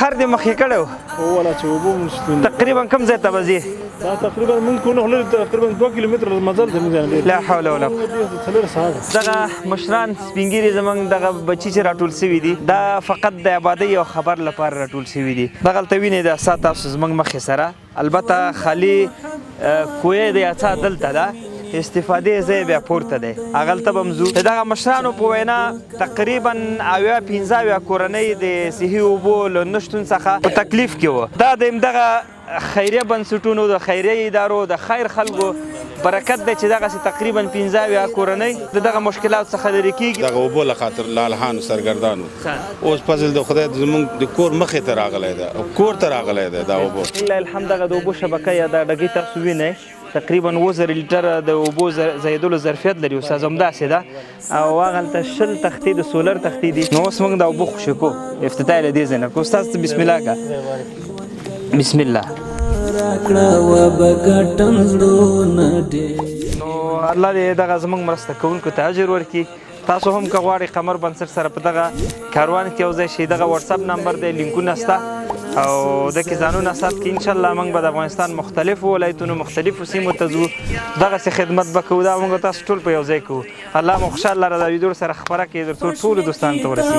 سفر دې مخکې کړی و ولا چې اوبه مو شتون تقریبا کوم ځای ته به ځې دا تقریبا موږ کو نه تقریبا 2 کیلومتره مزل زموږ ځای لا حول ولا قوه څلور ساعت دغه مشران سپین ږیري زموږ دغه بچي چې راټول سوي دي دا فقط د آبادۍ او خبر لپاره راټول سوي دي دغلته وینئ دا سا تاسو زموږ مخې سره البته خالي کوی د یا څه دلته ده استفادې ځای بیا پورته دی هغلته به م ځو د دغه مشرانو په وینا تقریبا 15 کورنۍ د صحي اوبو له نشتون څخه په تکلیف کې وه دا د همدغه خیریه بنسټونو د خیریه ادارو د خیر خلکو برکت دی چې دغسې تقریبا 15 کورنۍ د دغه مشکلاتو څخه لرې کېږي دغه اوبو له خاطر لالهانو سرګردانو اوس فضل د خدای زموږ د کور مخې ته راغلی ده او کور ته راغلی ده دا اوبو لله الحمد دغه د اوبو شبکه یا دا ډګۍ تاسو وینئ تقریبا 7,000 لیټره د اوبو ځایېدلو ظرفیت لري استاد همداسې ده او هغلته 20 تختې د سولر تختې دي نو اوس موږ د اوبو خوشې کوو افتتاح یې له دې ځای نه کوو استاد بسم الله که بسم الله نو الله دې دغه زموږ مرسته کوونکو ته اجر ورکړي تاسو هم که غواړئ قمر بنسټ سره په دغه کاروان کې یو ځای شئ دغه واتساپ نمبر دی لینکونه شته او دغې ځانونه ثبت کړي انشاءالله موږ به د افغانستان مختلفو ولایتونو مختلفو سیمو ته ځو دغسې خدمت به کوو دا موږ تاسو ټول په یو ځای کوو الله مو خوشحاله لره دا ویډیو سره خپره کړي تر څو ټولو دوستانو ته ورسېږي